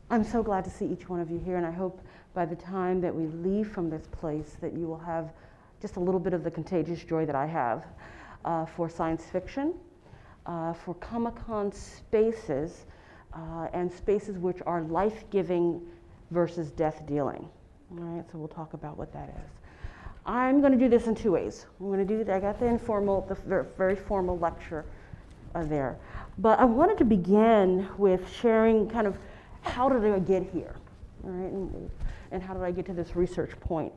I'm so glad to see each one of you here, and I hope by the time that we leave from this place that you will have just a little bit of the contagious joy that I have for science fiction, for Comicon spaces, and spaces which are life-giving versus death-dealing. All right, so we'll talk about what that is. I'm going to do this in two ways. I'm going to do, I got the informal, the very formal lecture there. But I wanted to begin with sharing kind of how did I get here, all right, and how did I get to this research point.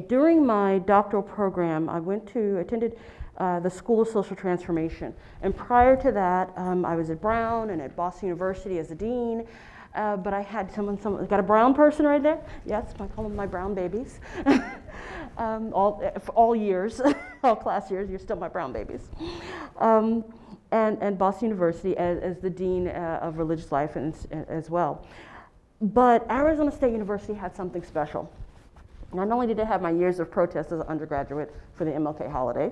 During my doctoral program, I attended the School of Social Transformation. And prior to that, I was at Brown and at Boston University as a dean. But I had someone, got a brown person right there? Yes, I call them my brown babies. all years, all class years, you're still my brown babies. And Boston University as the dean of religious life as well. But Arizona State University had something special. Not only did it have my years of protest as an undergraduate for the MLK holiday,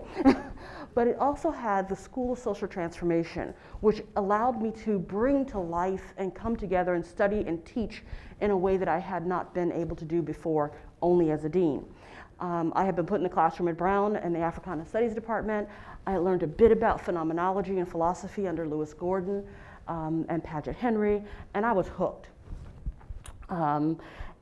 but it also had the School of Social Transformation, which allowed me to bring to life and come together and study and teach in a way that I had not been able to do before, only as a dean. I had been put in the classroom at Brown in the Africana Studies department. I learned a bit about phenomenology and philosophy under Lewis Gordon and Paget Henry, and I was hooked.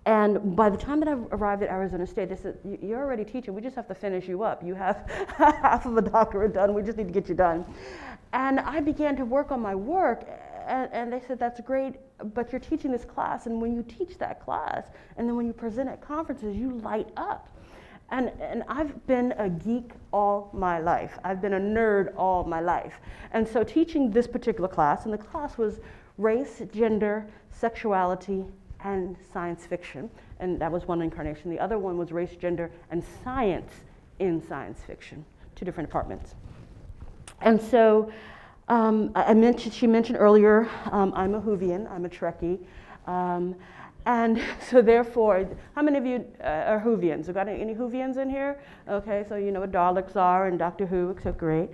And by the time that I arrived at Arizona State, they said, you're already teaching, we just have to finish you up. You have half of a doctorate done, we just need to get you done. And I began to work on my work, and they said, that's great, but you're teaching this class, and when you teach that class, and then when you present at conferences, you light up. And I've been a geek all my life. I've been a nerd all my life. And so teaching this particular class, and the class was race, gender, sexuality, and science fiction, and that was one incarnation. The other one was race, gender, and science in science fiction, two different departments. And so she mentioned earlier, I'm a Whovian, I'm a Trekkie, and so therefore, how many of you are Whovians? We got any Whovians in here? Okay, so you know what Daleks are and Doctor Who, except great.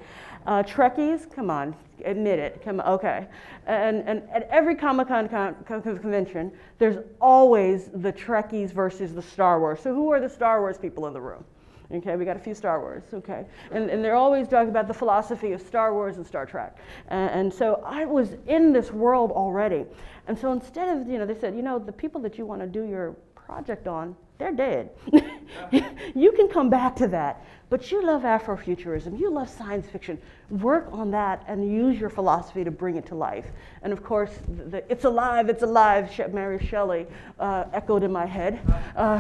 Trekkies, come on, admit it, come on, okay. And at every Comicon convention, there's always the Trekkies versus the Star Wars. So who are the Star Wars people in the room? Okay, we got a few Star Wars, okay. And they're always talking about the philosophy of Star Wars and Star Trek. And so I was in this world already. And so instead of, they said, the people that you want to do your project on, they're dead. You can come back to that, but you love Afrofuturism, you love science fiction. Work on that and use your philosophy to bring it to life. And of course, it's alive, Mary Shelley echoed in my head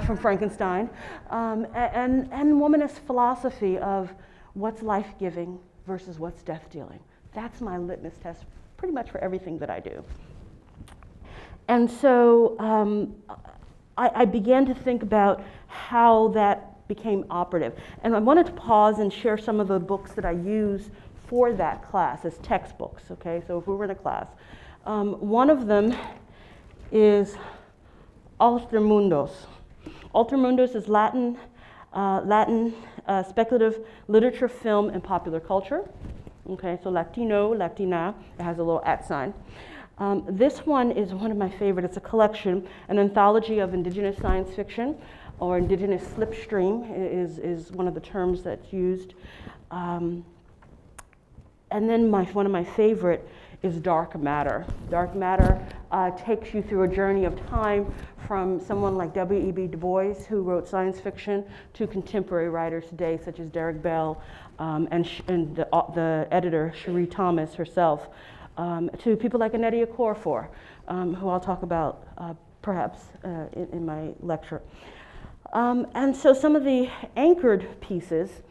from Frankenstein. And womanist philosophy of what's life-giving versus what's death-dealing. That's my litmus test pretty much for everything that I do. And so I began to think about how that became operative. And I wanted to pause and share some of the books that I use for that class as textbooks, okay? So if we were in a class. One of them is Alter Mundos. Alter Mundos is Latin speculative literature, film, and popular culture. Okay, so Latino, Latina, it has a little @ sign. This one is one of my favorite. It's a collection, an anthology of indigenous science fiction, or indigenous slipstream is one of the terms that's used. And then one of my favorite is Dark Matter. Dark Matter takes you through a journey of time from someone like W.E.B. Du Bois, who wrote science fiction, to contemporary writers today, such as Derek Bell and the editor, Cherie Thomas herself. To people like Annette Okorafor, who I'll talk about perhaps in my lecture. And so some of the anchored pieces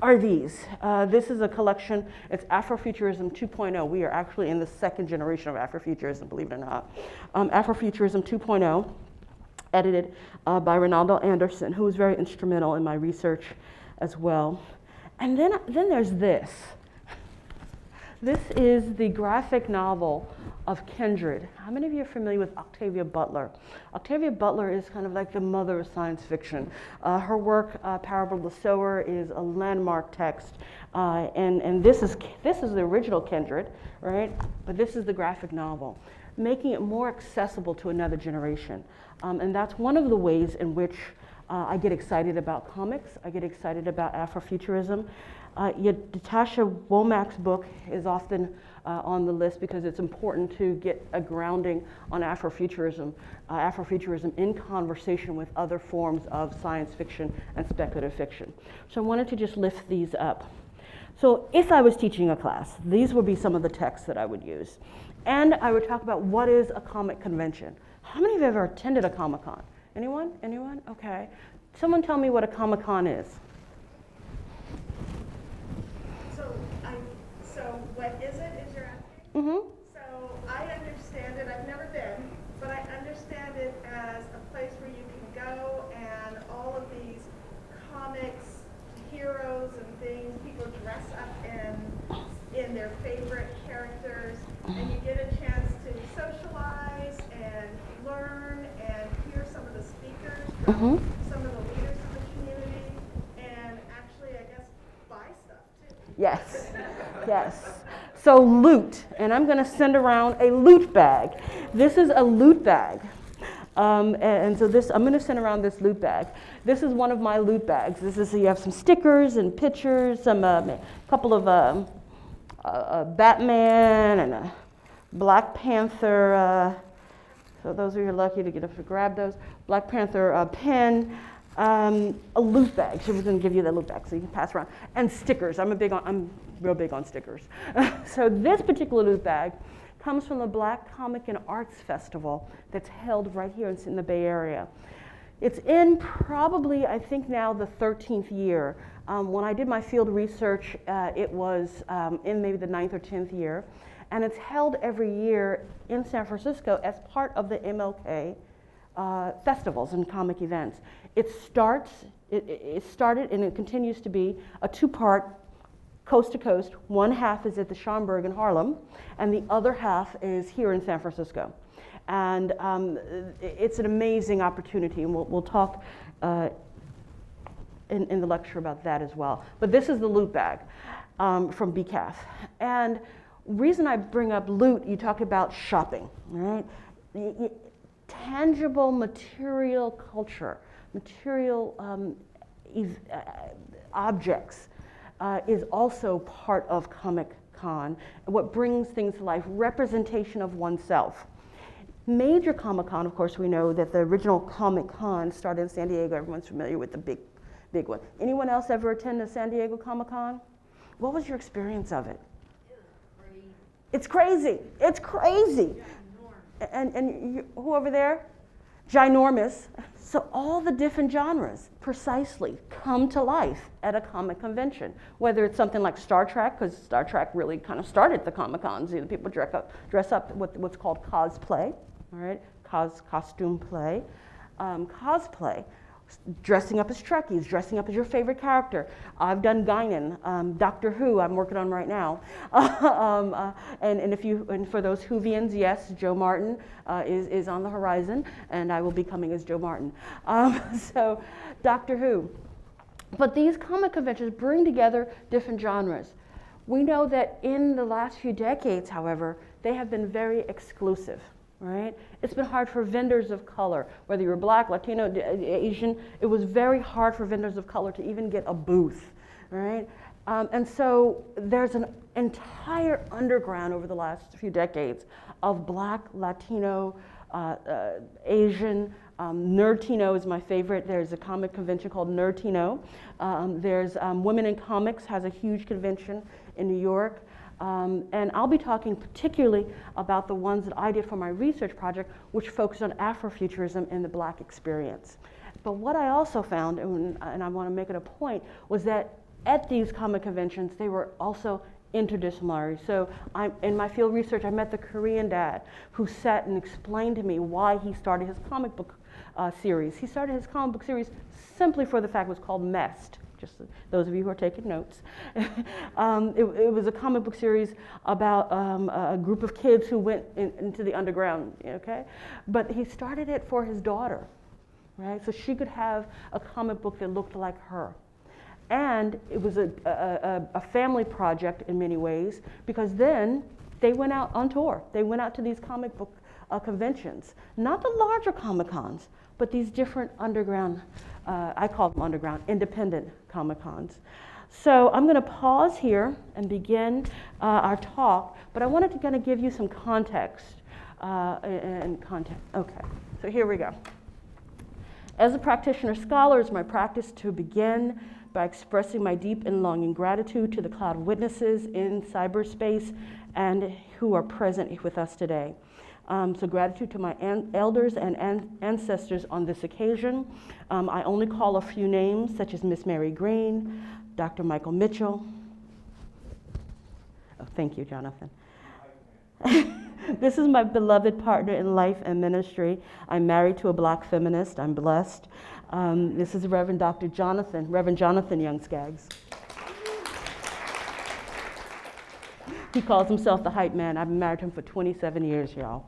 are these. This is a collection, it's Afrofuturism 2.0. We are actually in the second generation of Afrofuturism, believe it or not. Afrofuturism 2.0, edited by Ronaldo Anderson, who was very instrumental in my research as well. And then there's this. This is the graphic novel of kindred. How many of you are familiar with Octavia Butler? Octavia Butler is kind of like the mother of science fiction. Her work, Parable of the Sower, is a landmark text, and this is the original kindred, right? But this is the graphic novel, making it more accessible to another generation. And that's one of the ways in which I get excited about comics. I get excited about Afrofuturism. Natasha Womack's book is often on the list because it's important to get a grounding on Afrofuturism in conversation with other forms of science fiction and speculative fiction. So I wanted to just lift these up. So if I was teaching a class, these would be some of the texts that I would use. And I would talk about what is a comic convention. How many of you have ever attended a Comicon? Anyone? Anyone? Okay. Someone tell me what a Comicon is. So what is it, is you're asking? Mm-hmm. So I understand it, I've never been, but I understand it as a place where you can go and all of these comics, heroes and things, people dress up in their favorite characters, and you get a chance to socialize and learn and hear some of the speakers from some of the leaders in the community, and actually, I guess, buy stuff too. Yes, yes. So loot, and I'm going to send around a loot bag. This is a loot bag. And so this, I'm going to send around this loot bag. This is one of my loot bags. This is, you have some stickers and pictures, some a couple of Batman and a Black Panther. So those are you lucky to get up to grab those. Black Panther pen. A loot bag. She was going to give you that loot bag so you can pass around. And stickers. I'm real big on stickers. So this particular loot bag comes from the Black Comic and Arts Festival that's held right here in the Bay Area. It's in probably, I think now, the 13th year. When I did my field research, it was in maybe the 9th or 10th year. And it's held every year in San Francisco as part of the MLK festivals and comic events. It started and it continues to be a two-part, coast to coast. One half is at the Schomburg in Harlem, and the other half is here in San Francisco. And it's an amazing opportunity, and we'll talk in the lecture about that as well. But this is the loot bag from BCAF. And reason I bring up loot, you talk about shopping, right? Tangible material culture, material objects is also part of Comicon. What brings things to life, representation of oneself. Major Comic-Con, of course, we know that the original Comic-Con started in San Diego. Everyone's familiar with the big one. Anyone else ever attend a San Diego Comic-Con? What was your experience of it? It was crazy. It's crazy. It's crazy. And you, who over there? Ginormous. So all the different genres precisely come to life at a comic convention. Whether it's something like Star Trek, because Star Trek really kind of started the Comic-Cons. You know, people dress up with what's called cosplay, all right? Costume play. Cosplay. Dressing up as Trekkies, dressing up as your favorite character. I've done Guinan, Doctor Who, I'm working on right now. And for those Whovians, yes, Joe Martin is on the horizon, and I will be coming as Joe Martin. So, Doctor Who. But these comic conventions bring together different genres. We know that in the last few decades, however, they have been very exclusive. Right? It's been hard for vendors of color, whether you're Black, Latino, Asian, it was very hard for vendors of color to even get a booth, right? And so there's an entire underground over the last few decades of Black, Latino, Asian, Nerdtino is my favorite. There's a comic convention called Nerdtino. There's Women in Comics has a huge convention in New York. And I'll be talking particularly about the ones that I did for my research project, which focused on Afrofuturism and the Black experience. But what I also found, and I want to make it a point, was that at these comic conventions, they were also interdisciplinary. So in my field research, I met the Korean dad who sat and explained to me why he started his comic book series. He started his comic book series simply for the fact it was called MEST, just those of you who are taking notes. It was a comic book series about a group of kids who went into the underground, okay? But he started it for his daughter, right? So she could have a comic book that looked like her. And it was a family project in many ways, because then they went out on tour. They went out to these comic book conventions, not the larger Comicons, but these different underground, I call them underground, independent Comicons. So I'm going to pause here and begin our talk, but I wanted to kind of give you some context and content. Okay, so here we go. As a practitioner scholar, it's my practice to begin by expressing my deep and longing gratitude to the cloud of witnesses in cyberspace and who are present with us today. So gratitude to my elders and ancestors on this occasion. I only call a few names, such as Miss Mary Green, Dr. Michael Mitchell. Oh, thank you, Jonathan. This is my beloved partner in life and ministry. I'm married to a Black feminist. I'm blessed. This is Reverend Dr. Reverend Jonathan Young-Scaggs. He calls himself the hype man. I've been married to him for 27 years, y'all.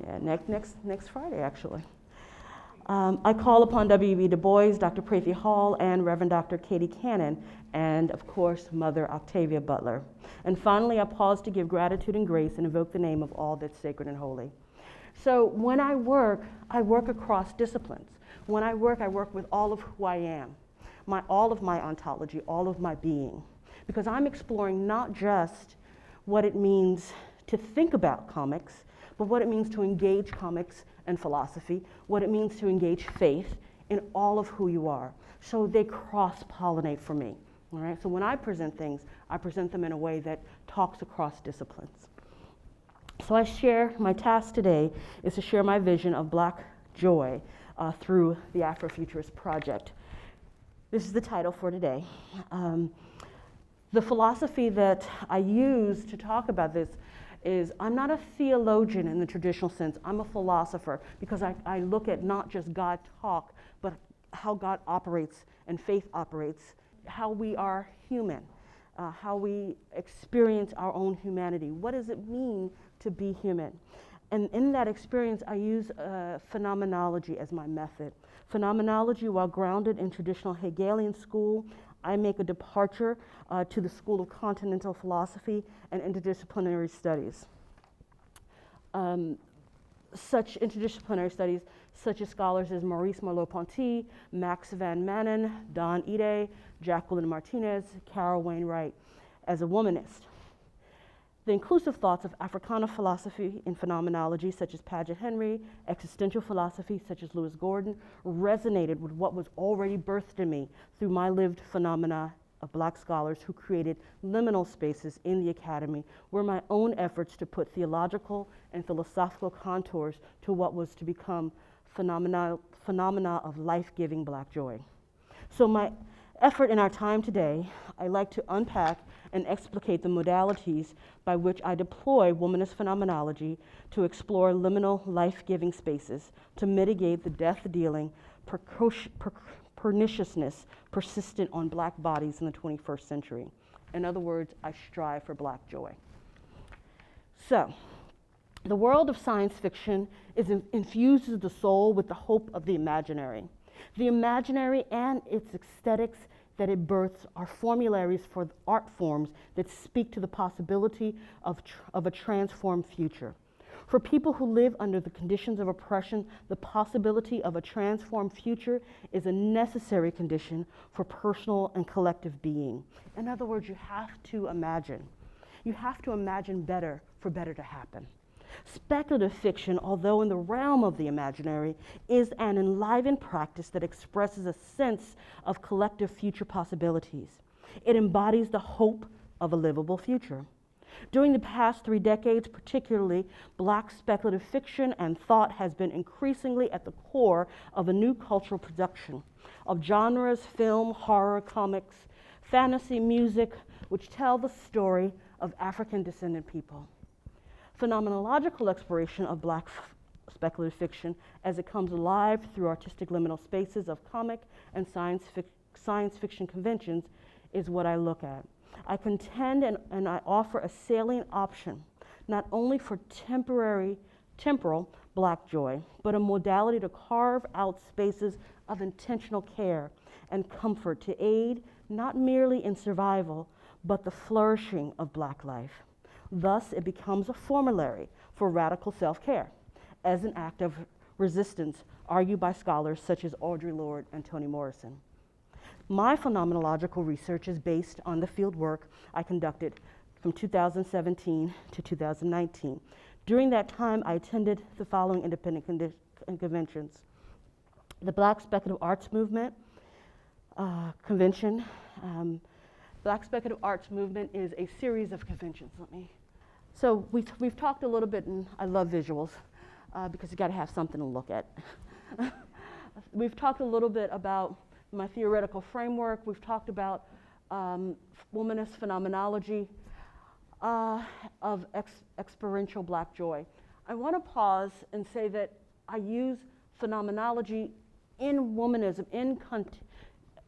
Yeah, next Friday, actually. I call upon W.E.B. Du Bois, Dr. Prathy Hall, and Reverend Dr. Katie Cannon, and of course, Mother Octavia Butler. And finally, I pause to give gratitude and grace and invoke the name of all that's sacred and holy. So when I work across disciplines. When I work with all of who I am, all of my ontology, all of my being, because I'm exploring not just what it means to think about comics, but what it means to engage comics and philosophy, what it means to engage faith in all of who you are. So they cross-pollinate for me, all right? So when I present things, I present them in a way that talks across disciplines. So my task today is to share my vision of Black joy through the Afrofuturist project. This is the title for today. The philosophy that I use to talk about this is I'm not a theologian in the traditional sense. I'm a philosopher because I look at not just God talk, but how God operates and faith operates, how we are human, how we experience our own humanity. What does it mean to be human? And in that experience, I use phenomenology as my method. Phenomenology, while grounded in traditional Hegelian school, I make a departure to the school of continental philosophy and interdisciplinary studies. Such interdisciplinary studies, such as scholars as Maurice Merleau-Ponty, Max van Manen, Don Ide, Jacqueline Martinez, Carol Wainwright, as a womanist. The inclusive thoughts of Africana philosophy in phenomenology, such as Paget Henry, existential philosophy, such as Lewis Gordon, resonated with what was already birthed in me through my lived phenomena of Black scholars who created liminal spaces in the academy, where my own efforts to put theological and philosophical contours to what was to become phenomena of life-giving Black joy. So my effort in our time today, I like to unpack and explicate the modalities by which I deploy womanist phenomenology to explore liminal life-giving spaces, to mitigate the death-dealing perniciousness persistent on Black bodies in the 21st century. In other words, I strive for Black joy. So, the world of science fiction infuses the soul with the hope of the imaginary. The imaginary and its aesthetics that it births are formularies for art forms that speak to the possibility of a transformed future. For people who live under the conditions of oppression, the possibility of a transformed future is a necessary condition for personal and collective being. In other words, you have to imagine. You have to imagine better for better to happen. Speculative fiction, although in the realm of the imaginary, is an enlivened practice that expresses a sense of collective future possibilities. It embodies the hope of a livable future. During the past 3 decades, particularly, Black speculative fiction and thought has been increasingly at the core of a new cultural production of genres, film, horror, comics, fantasy, music, which tell the story of African descendant people. Phenomenological exploration of Black speculative fiction as it comes alive through artistic liminal spaces of comic and science science fiction conventions is what I look at. I contend and I offer a salient option, not only for temporal black joy, but a modality to carve out spaces of intentional care and comfort to aid not merely in survival, but the flourishing of black life. Thus, it becomes a formulary for radical self-care as an act of resistance, argued by scholars such as Audre Lorde and Toni Morrison. My phenomenological research is based on the field work I conducted from 2017 to 2019. During that time, I attended the following independent conventions: the Black Speculative Arts Movement convention. Black Speculative Arts Movement is a series of conventions. So we've talked a little bit, and I love visuals because you got to have something to look at. We've talked a little bit about my theoretical framework. We've talked about womanist phenomenology of experiential black joy. I want to pause and say that I use phenomenology in womanism, in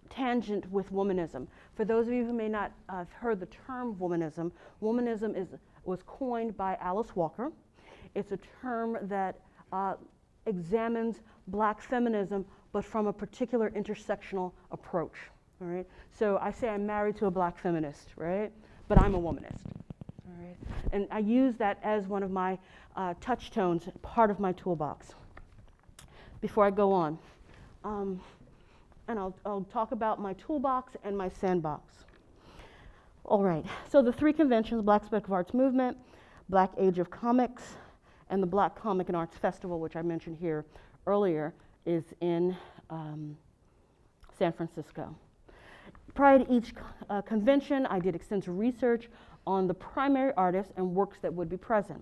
tangent with womanism. For those of you who may not have heard the term womanism, womanism was coined by Alice Walker. It's a term that examines black feminism, but from a particular intersectional approach, all right? So I say I'm married to a black feminist, right? But I'm a womanist, all right? And I use that as one of my touchstones, part of my toolbox. Before I go on, and I'll talk about my toolbox and my sandbox. All right, so the three conventions: Black Speculative Arts Movement, Black Age of Comics, and the Black Comic and Arts Festival, which I mentioned here earlier, is in San Francisco. Prior to each convention, I did extensive research on the primary artists and works that would be present.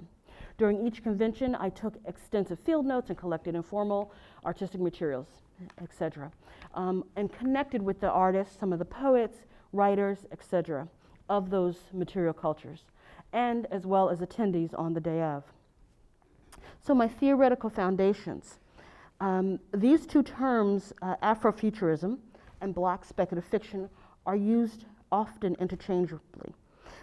During each convention, I took extensive field notes and collected informal artistic materials, etc., and connected with the artists, some of the poets, writers, etc., of those material cultures, and as well as attendees on the day of. So my theoretical foundations. These two terms, Afrofuturism and Black speculative fiction, are used often interchangeably.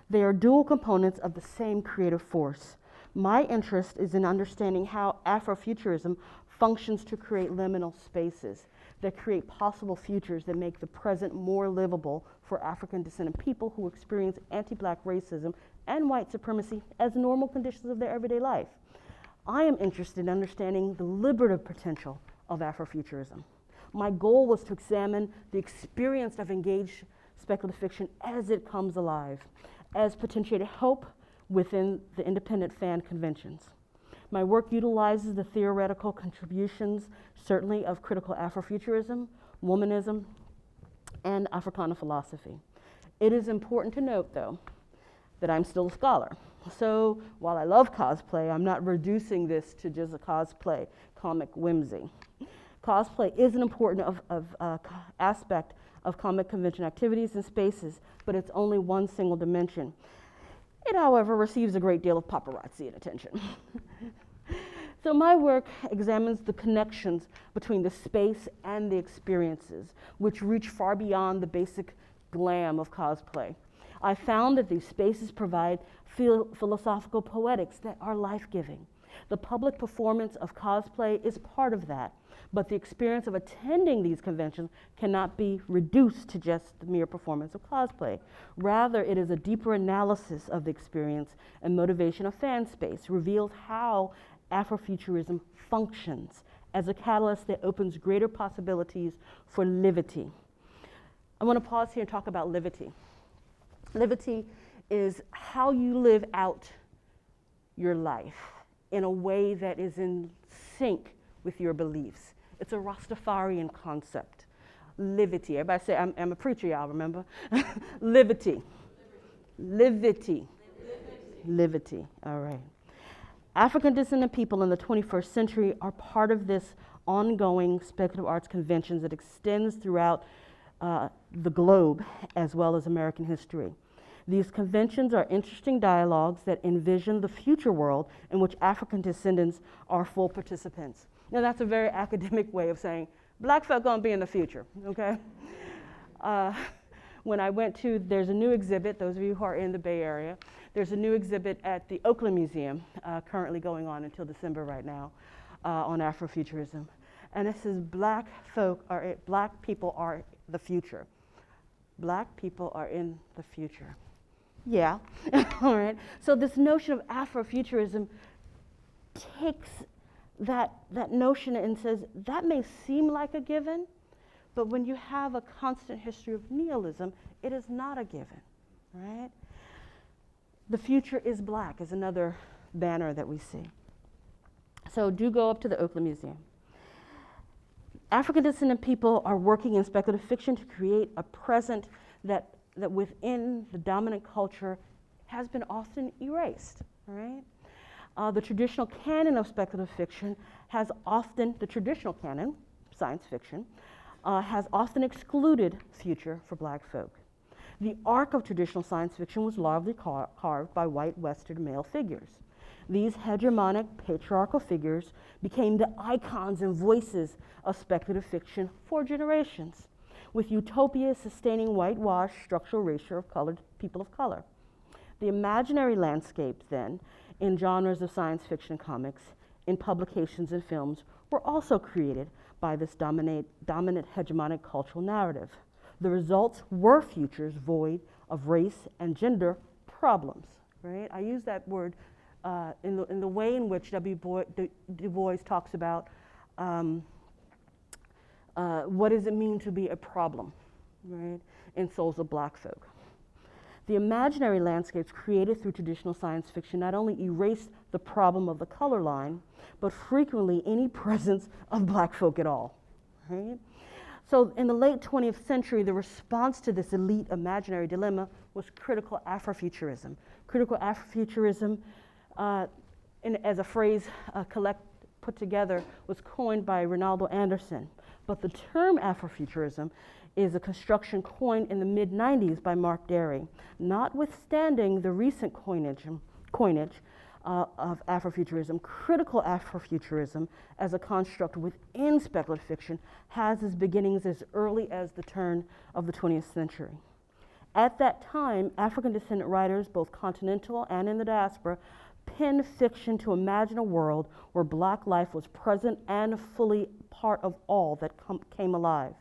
They are dual components of the same creative force. My interest is in understanding how Afrofuturism functions to create liminal spaces that create possible futures that make the present more livable for African descendant people who experience anti-black racism and white supremacy as normal conditions of their everyday life. I am interested in understanding the liberative potential of Afrofuturism. My goal was to examine the experience of engaged speculative fiction as it comes alive, as potentiated hope within the independent fan conventions. My work utilizes the theoretical contributions, certainly of critical Afrofuturism, womanism, and Africana philosophy. It is important to note, though, that I'm still a scholar. So while I love cosplay, I'm not reducing this to just a cosplay, comic whimsy. Cosplay is an important aspect of comic convention activities and spaces, but it's only one single dimension. It, however, receives a great deal of paparazzi and attention. So my work examines the connections between the space and the experiences, which reach far beyond the basic glam of cosplay. I found that these spaces provide philosophical poetics that are life-giving. The public performance of cosplay is part of that, but the experience of attending these conventions cannot be reduced to just the mere performance of cosplay. Rather, it is a deeper analysis of the experience and motivation of fan space, reveals how Afrofuturism functions as a catalyst that opens greater possibilities for livity. I want to pause here and talk about livity. Livity is how you live out your life in a way that is in sync with your beliefs. It's a Rastafarian concept. Livity. Everybody say, I'm a preacher, y'all, remember? Livity. Livity. Livity. All right. African descendant people in the 21st century are part of this ongoing speculative arts conventions that extends throughout the globe as well as American history. These conventions are interesting dialogues that envision the future world in which African descendants are full participants. Now that's a very academic way of saying black folk gonna be in the future, okay? When I went to, there's a new exhibit, those of you who are in the Bay Area, there's a new exhibit at the Oakland Museum, currently going on until December right now, on Afrofuturism. And it says black people are the future. Black people are in the future. Yeah, all right. So this notion of Afrofuturism takes that notion and says, that may seem like a given, but when you have a constant history of nihilism, it is not a given, right? The future is black is another banner that we see. So do go up to the Oakland Museum. African descendant people are working in speculative fiction to create a present that within the dominant culture has been often erased, right? The traditional canon of speculative fiction has often, the traditional canon, science fiction, has often excluded future for black folk. The arc of traditional science fiction was largely carved by white Western male figures. These hegemonic patriarchal figures became the icons and voices of speculative fiction for generations, with utopia sustaining whitewashed structural erasure of people of color. The imaginary landscapes then, in genres of science fiction and comics, in publications and films, were also created by this dominant hegemonic cultural narrative. The results were futures void of race and gender problems, right? I use that word in the way in which Du Bois talks about what does it mean to be a problem, right, in Souls of Black Folk. The imaginary landscapes created through traditional science fiction not only erased the problem of the color line, but frequently any presence of black folk at all, right? So in the late 20th century, the response to this elite imaginary dilemma was critical Afrofuturism. Critical Afrofuturism, as a phrase put together, was coined by Ronaldo Anderson. But the term Afrofuturism is a construction coined in the mid-90s by Mark Derry, notwithstanding the recent coinage of Afrofuturism. Critical Afrofuturism as a construct within speculative fiction has its beginnings as early as the turn of the 20th century. At that time, African descendant writers, both continental and in the diaspora, penned fiction to imagine a world where black life was present and fully part of all that came alive.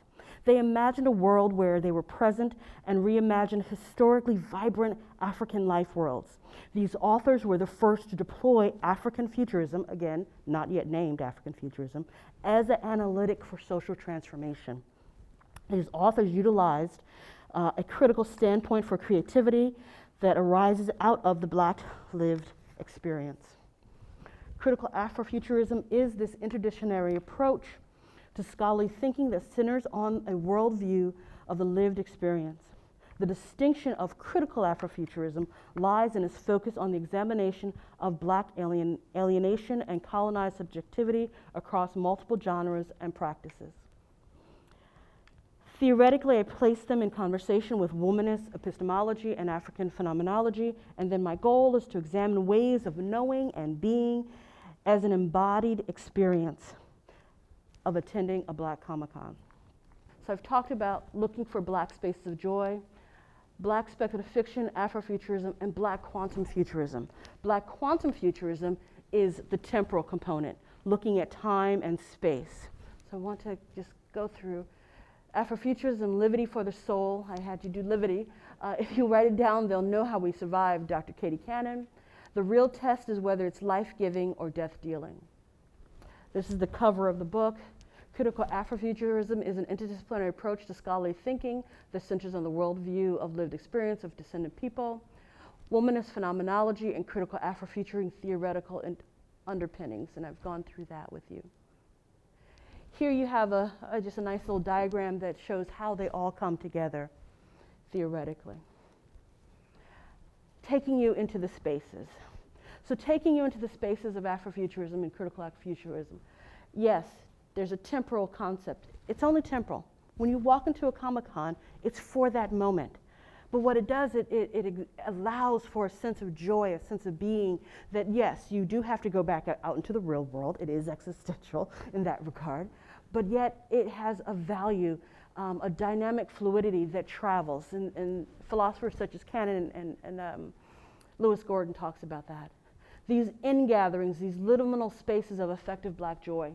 They imagined a world where they were present and reimagined historically vibrant African life worlds. These authors were the first to deploy African futurism, again, not yet named African futurism, as an analytic for social transformation. These authors utilized a critical standpoint for creativity that arises out of the black lived experience. Critical Afrofuturism is this interdisciplinary approach to scholarly thinking that centers on a worldview of the lived experience. The distinction of critical Afrofuturism lies in its focus on the examination of black alienation and colonized subjectivity across multiple genres and practices. Theoretically, I place them in conversation with womanist epistemology and African phenomenology, and then my goal is to examine ways of knowing and being as an embodied experience of attending a Black Comicon. So I've talked about looking for black spaces of joy, black speculative fiction, Afrofuturism, and black quantum futurism. Black quantum futurism is the temporal component, looking at time and space. So I want to just go through Afrofuturism, Liberty for the Soul. I had you do Liberty. If you write it down, they'll know how we survived Dr. Katie Cannon. The real test is whether it's life-giving or death-dealing. This is the cover of the book. Critical Afrofuturism is an interdisciplinary approach to scholarly thinking that centers on the worldview of lived experience of descendant people. Womanist phenomenology and critical Afrofuturing theoretical underpinnings, and I've gone through that with you. Here you have just a nice little diagram that shows how they all come together theoretically. Taking you into the spaces. So taking you into the spaces of Afrofuturism and critical Afrofuturism. Yes, there's a temporal concept. It's only temporal. When you walk into a Comic-Con, it's for that moment. But what it does, it allows for a sense of joy, a sense of being that, yes, you do have to go back out into the real world. It is existential in that regard. But yet it has a value a dynamic fluidity that travels. And philosophers such as Cannon and Lewis Gordon talks about that. These ingatherings, these liminal spaces of effective black joy.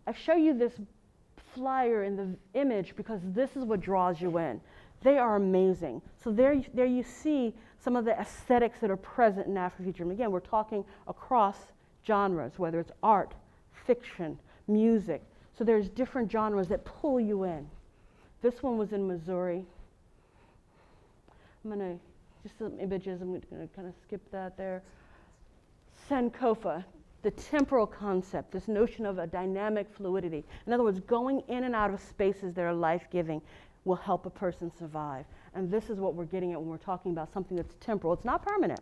I show you this flyer in the image because this is what draws you in. They are amazing. So there you see some of the aesthetics that are present in Afrofuturism. Again, we're talking across genres, whether it's art, fiction, music. So there's different genres that pull you in. This one was in Missouri. I'm going to, just some images, I'm going to kind of skip that there. Sankofa, the temporal concept, this notion of a dynamic fluidity. In other words, going in and out of spaces that are life-giving will help a person survive. And this is what we're getting at when we're talking about something that's temporal. It's not permanent,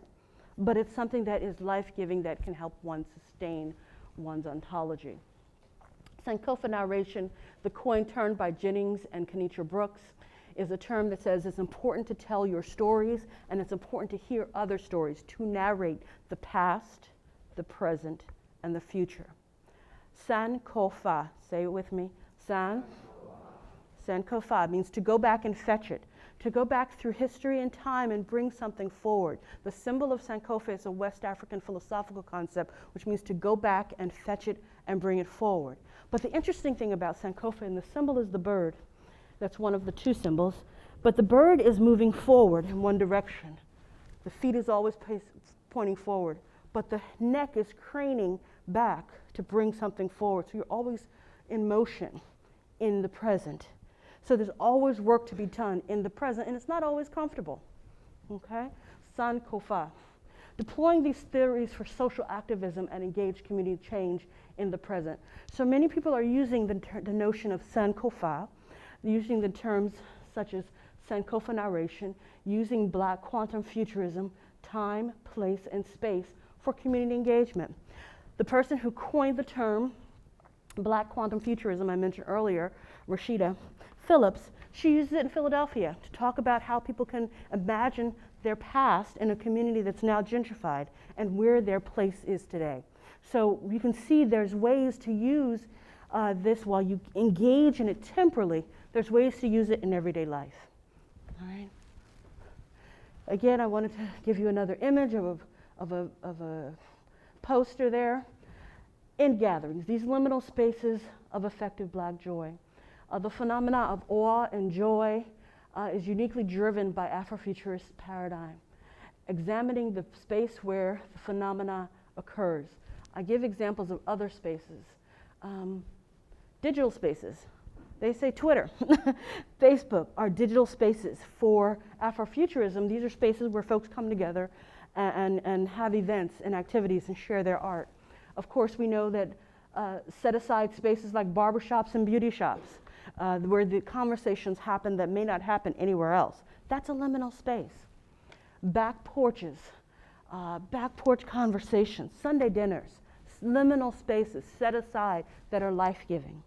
but it's something that is life-giving that can help one sustain one's ontology. Sankofa narration, the coin turned by Jennings and Kenitra Brooks, is a term that says it's important to tell your stories and it's important to hear other stories, to narrate the past, the present, and the future. Sankofa, say it with me. Sankofa means to go back and fetch it, to go back through history and time and bring something forward. The symbol of Sankofa is a West African philosophical concept, which means to go back and fetch it and bring it forward. But the interesting thing about Sankofa, and the symbol is the bird, that's one of the two symbols, but the bird is moving forward in one direction. The feet is always pointing forward, but the neck is craning back to bring something forward. So you're always in motion in the present. So there's always work to be done in the present, and it's not always comfortable, okay? Sankofa. Deploying these theories for social activism and engaged community change in the present. So many people are using the notion of Sankofa, using the terms such as Sankofa narration, using black quantum futurism, time, place, and space for community engagement. The person who coined the term black quantum futurism I mentioned earlier, Rashida Phillips, she used it in Philadelphia to talk about how people can imagine their past in a community that's now gentrified and where their place is today. So you can see there's ways to use this while you engage in it temporally. There's ways to use it in everyday life. All right. Again, I wanted to give you another image of a poster there. In gatherings, these liminal spaces of effective black joy. The phenomena of awe and joy is uniquely driven by Afrofuturist paradigm, examining the space where the phenomena occurs. I give examples of other spaces. Digital spaces. They say Twitter, Facebook are digital spaces. For Afrofuturism, these are spaces where folks come together and have events and activities and share their art. Of course, we know that set aside spaces like barbershops and beauty shops, where the conversations happen that may not happen anywhere else. That's a liminal space. Back porches, back porch conversations, Sunday dinners, liminal spaces set aside that are life-giving.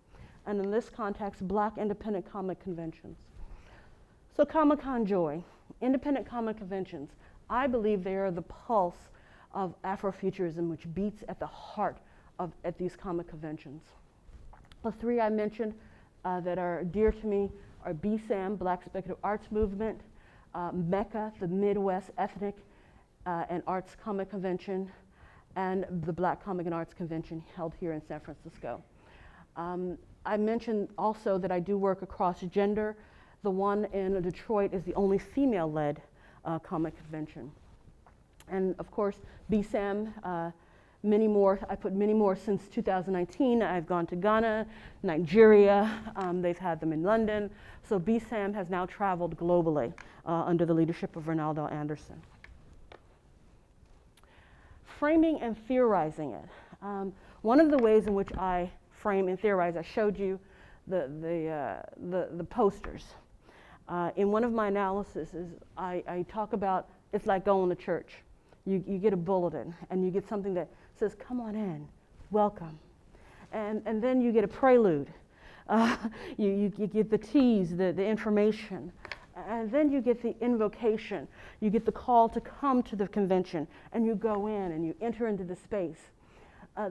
And in this context, Black independent comic conventions. So Comicon joy, independent comic conventions, I believe they are the pulse of Afrofuturism, which beats at the heart at these comic conventions. The three I mentioned that are dear to me are BSAM, Black Speculative Arts Movement, MECA, the Midwest Ethnic and Arts Comic Convention, and the Black Comic and Arts Convention held here in San Francisco. I mentioned also that I do work across gender. The one in Detroit is the only female-led comic convention. And of course, BSAM, many more, I put many more since 2019. I've gone to Ghana, Nigeria, they've had them in London. So BSAM has now traveled globally under the leadership of Ronaldo Anderson. Framing and theorizing it. One of the ways in which I frame and theorize, I showed you the posters. In one of my analyses, I talk about it's like going to church. You get a bulletin and you get something that says, come on in, welcome. And then you get a prelude. You get the tease, the information. And then you get the invocation. You get the call to come to the convention. And you go in and you enter into the space.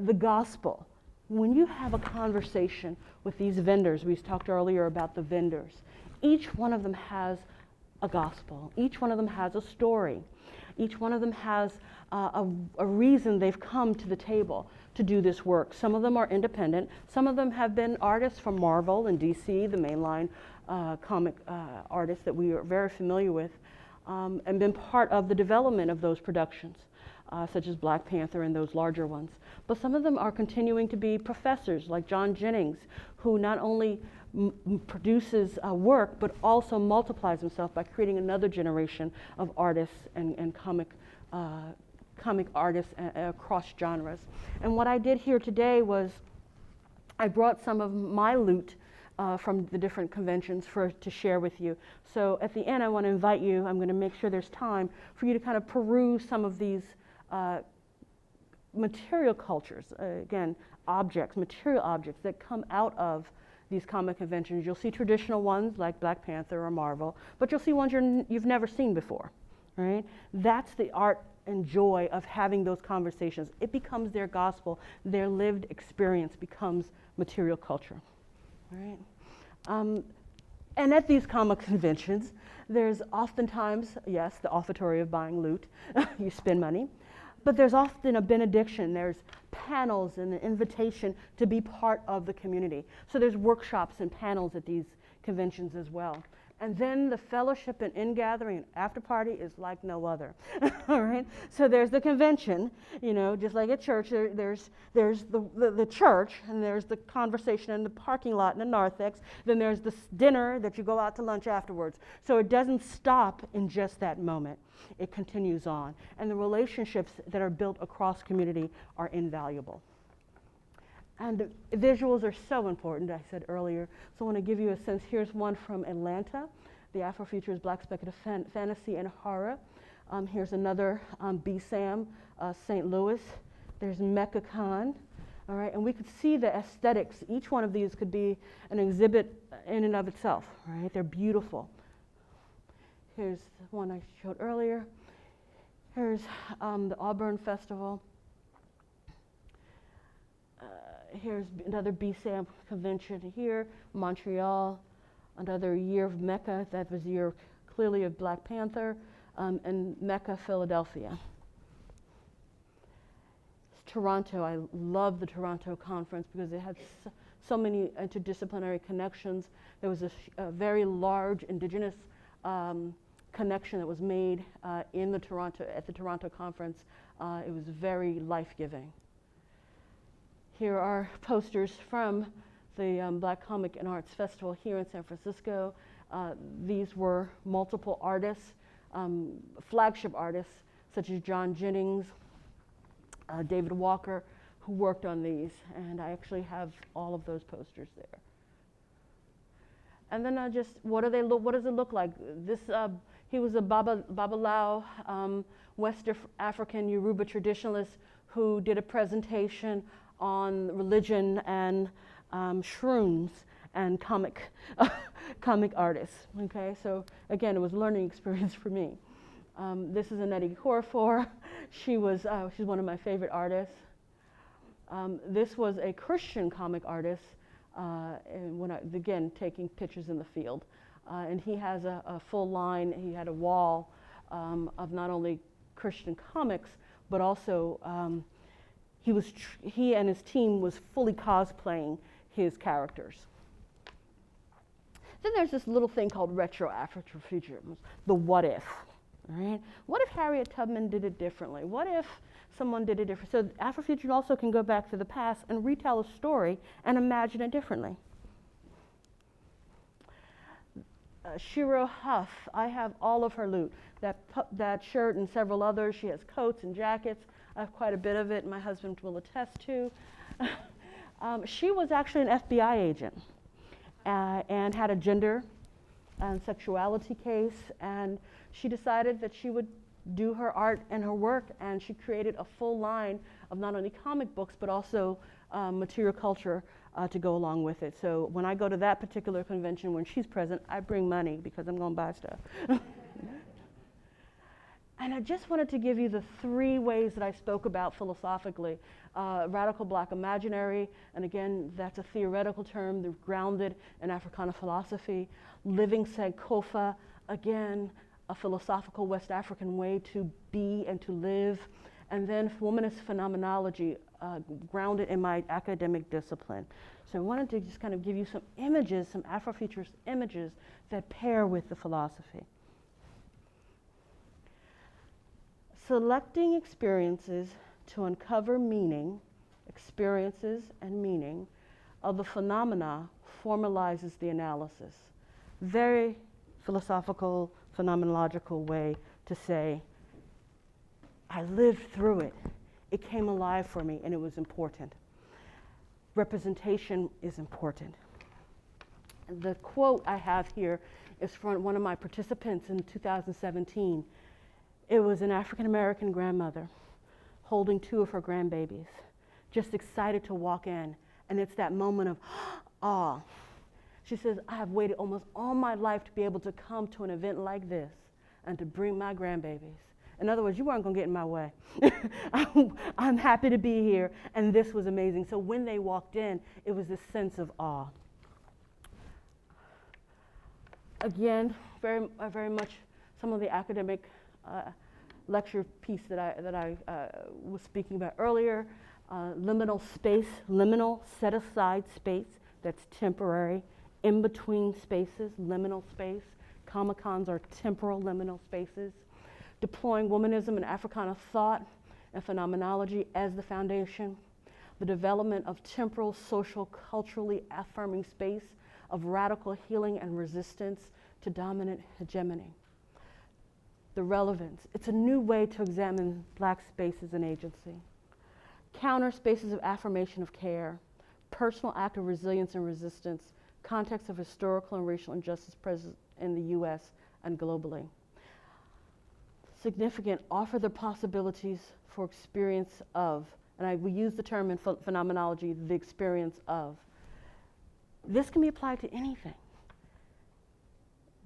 The gospel. when you have a conversation with these vendors, we talked earlier about the vendors, each one of them has a gospel. Each one of them has a story. Each one of them has a reason they've come to the table to do this work. Some of them are independent. Some of them have been artists from Marvel and DC, the mainline comic artists that we are very familiar with, and been part of the development of those productions, such as Black Panther and those larger ones. But some of them are continuing to be professors, like John Jennings, who not only produces work, but also multiplies himself by creating another generation of artists and comic artists across genres. And what I did here today was I brought some of my loot from the different conventions to share with you. So at the end, I want to invite you, I'm going to make sure there's time for you to kind of peruse some of these material cultures, again, objects, material objects that come out of these comic conventions. You'll see traditional ones like Black Panther or Marvel, but you'll see ones you've never seen before, right? That's the art and joy of having those conversations. It becomes their gospel. Their lived experience becomes material culture, right? And at these comic conventions, there's oftentimes, yes, the offertory of buying loot. You spend money. But there's often a benediction, there's panels and an invitation to be part of the community. So there's workshops and panels at these conventions as well. And then the fellowship and ingathering and after party is like no other, all right? So there's the convention, you know, just like at church, there's the church, and there's the conversation in the parking lot in the narthex, then there's this dinner that you go out to lunch afterwards. So it doesn't stop in just that moment. It continues on. And the relationships that are built across community are invaluable. And visuals are so important, I said earlier. So I want to give you a sense. Here's one from Atlanta, the Afrofuturism Black Speculative Fantasy and Horror. Here's another BSAM, St. Louis. There's MeccaCon, all right? And we could see the aesthetics. Each one of these could be an exhibit in and of itself, right? They're beautiful. Here's the one I showed earlier. Here's the Auburn Festival. Here's another BSAM convention here, Montreal, another year of Mecca, that was the year clearly of Black Panther, and Mecca, Philadelphia. Toronto, I love the Toronto conference because it had so many interdisciplinary connections. There was a very large indigenous connection that was made at the Toronto conference. It was very life-giving. Here are posters from the Black Comic and Arts Festival here in San Francisco. These were multiple artists, flagship artists, such as John Jennings, David Walker, who worked on these. And I actually have all of those posters there. And then what does it look like? He was a Babalao, West African Yoruba traditionalist who did a presentation on religion and shrooms and comic artists. Okay, so again, it was a learning experience for me. This is Annette Okorafor. She's one of my favorite artists. This was a Christian comic artist, and again taking pictures in the field, and he has a full line. He had a wall of not only Christian comics, but also he and his team was fully cosplaying his characters. Then there's this little thing called retro Afrofuturism, the what if, right? What if Harriet Tubman did it differently? What if someone did it differently? So Afrofuturism also can go back to the past and retell a story and imagine it differently. Shiro Huff, I have all of her loot. That shirt and several others. She has coats and jackets. I have quite a bit of it, my husband will attest to. She was actually an FBI agent and had a gender and sexuality case, and she decided that she would do her art and her work, and she created a full line of not only comic books, but also material culture to go along with it. So when I go to that particular convention, when she's present, I bring money because I'm going to buy stuff. And I just wanted to give you the three ways that I spoke about philosophically. Radical black imaginary, and again, that's a theoretical term, they're grounded in Africana philosophy. Living Sankofa, again, a philosophical West African way to be and to live. And then womanist phenomenology, grounded in my academic discipline. So I wanted to just kind of give you some images, some Afrofuturist images that pair with the philosophy. Selecting experiences to uncover meaning, experiences and meaning of the phenomena formalizes the analysis. Very philosophical, phenomenological way to say, I lived through it. It came alive for me and it was important. Representation is important. The quote I have here is from one of my participants in 2017. It was an African-American grandmother holding two of her grandbabies, just excited to walk in. And it's that moment of awe. She says, I have waited almost all my life to be able to come to an event like this and to bring my grandbabies. In other words, you weren't going to get in my way. I'm happy to be here, and this was amazing. So when they walked in, it was this sense of awe. Again, very much some of the academic lecture piece that I was speaking about earlier. Liminal space, liminal set-aside space that's temporary, in between spaces, liminal space. Comicons are temporal liminal spaces. Deploying womanism and Africana thought and phenomenology as the foundation. The development of temporal, social, culturally affirming space of radical healing and resistance to dominant hegemony. The relevance. It's a new way to examine black spaces and agency. Counter spaces of affirmation of care. Personal act of resilience and resistance. Context of historical and racial injustice present in the US and globally. Significant, offer the possibilities for experience of, and we use the term in phenomenology, the experience of. This can be applied to anything.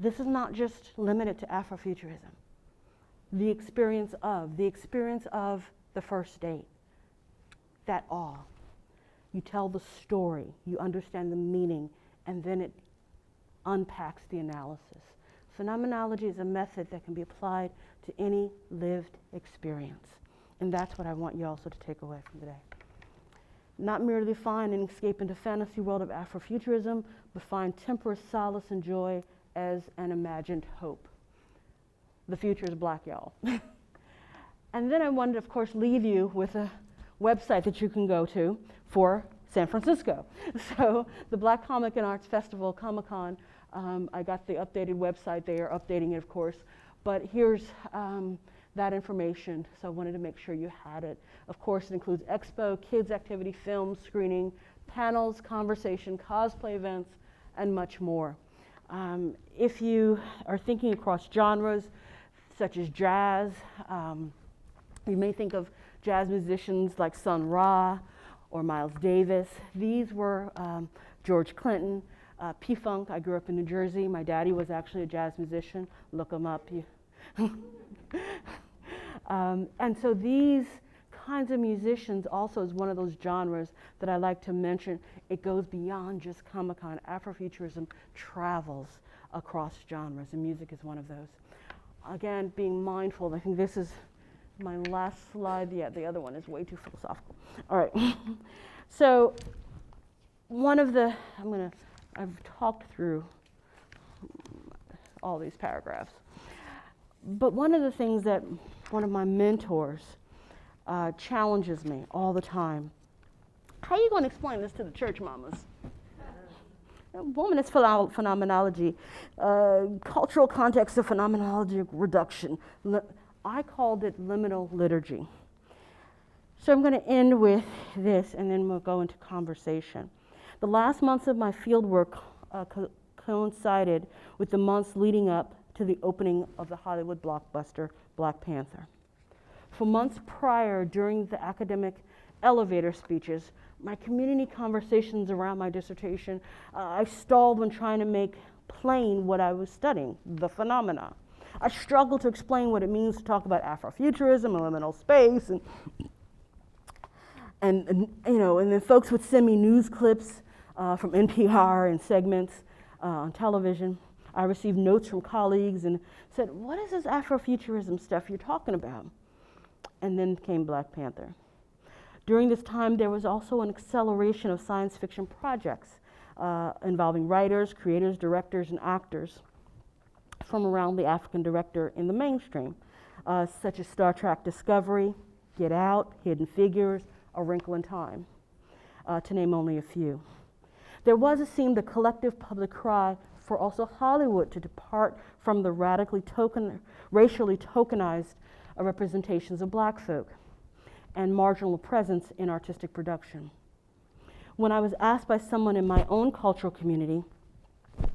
This is not just limited to Afrofuturism. The experience of the first date, that awe. You tell the story, you understand the meaning, and then it unpacks the analysis. Phenomenology is a method that can be applied to any lived experience. And that's what I want you also to take away from today. Not merely find an escape into fantasy world of Afrofuturism, but find temporary solace and joy as an imagined hope. The future is black, y'all. And then I wanted to, of course, leave you with a website that you can go to for San Francisco. So the Black Comic and Arts Festival, Comicon, I got the updated website. They are updating it, of course. But here's that information, so I wanted to make sure you had it. Of course, it includes expo, kids activity, film screening, panels, conversation, cosplay events, and much more. If you are thinking across genres, such as jazz, you may think of jazz musicians like Sun Ra or Miles Davis. These were George Clinton, P-Funk. I grew up in New Jersey. My daddy was actually a jazz musician. Look him up. And so these kinds of musicians also is one of those genres that I like to mention. It goes beyond just Comicon. Afrofuturism travels across genres, and music is one of those. Again, being mindful. I think this is my last slide. Yeah, the other one is way too philosophical. All right. So one of the, I've talked through all these paragraphs. But one of the things that one of my mentors challenges me all the time, how are you going to explain this to the church mamas? Womanist phenomenology, cultural context of phenomenology reduction. I called it liminal liturgy. So I'm going to end with this, and then we'll go into conversation. The last months of my fieldwork coincided with the months leading up to the opening of the Hollywood blockbuster Black Panther. For months prior, during the academic elevator speeches, my community conversations around my dissertation, I stalled when trying to make plain what I was studying, the phenomena. I struggle to explain what it means to talk about Afrofuturism and liminal space, and you know, and then folks would send me news clips from NPR and segments on television. I received notes from colleagues and said, what is this Afrofuturism stuff you're talking about? And then came Black Panther. During this time, there was also an acceleration of science fiction projects involving writers, creators, directors, and actors from around the African director in the mainstream, such as Star Trek Discovery, Get Out, Hidden Figures, A Wrinkle in Time, to name only a few. There was, it seemed, a collective public cry for also Hollywood to depart from the racially tokenized representations of Black folk and marginal presence in artistic production. When I was asked by someone in my own cultural community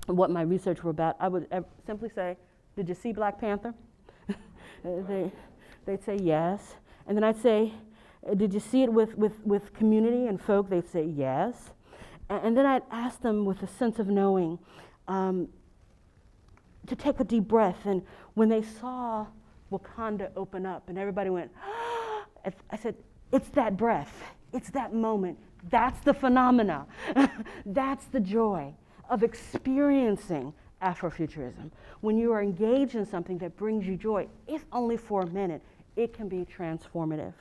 what my research were about, I would simply say, did you see Black Panther? They'd say yes. And then I'd say, did you see it with community and folk? They'd say yes. And then I'd ask them with a sense of knowing to take a deep breath. And when they saw Wakanda open up and everybody went, ah, I said, it's that breath, it's that moment, that's the phenomena, that's the joy of experiencing Afrofuturism. When you are engaged in something that brings you joy, if only for a minute, it can be transformative.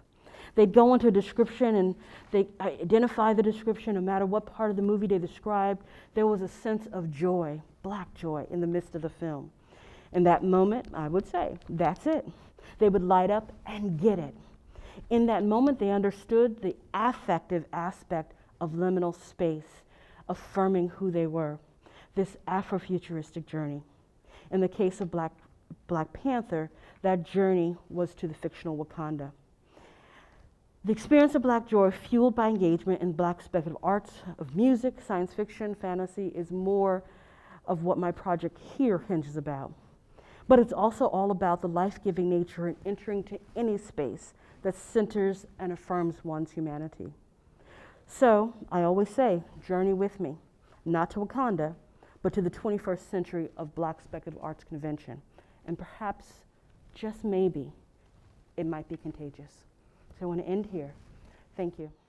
They'd go into a description and they identify the description, no matter what part of the movie they described, there was a sense of joy, Black joy, in the midst of the film. In that moment, I would say, that's it. They would light up and get it. In that moment, they understood the affective aspect of liminal space, affirming who they were, this Afrofuturistic journey. In the case of Black Panther, that journey was to the fictional Wakanda. The experience of Black joy, fueled by engagement in Black speculative arts of music, science fiction, fantasy, is more of what my project here hinges about. But it's also all about the life-giving nature and entering to any space that centers and affirms one's humanity. So I always say, journey with me, not to Wakanda, but to the 21st century of Black speculative arts convention. And perhaps, just maybe, it might be contagious. So I want to end here. Thank you.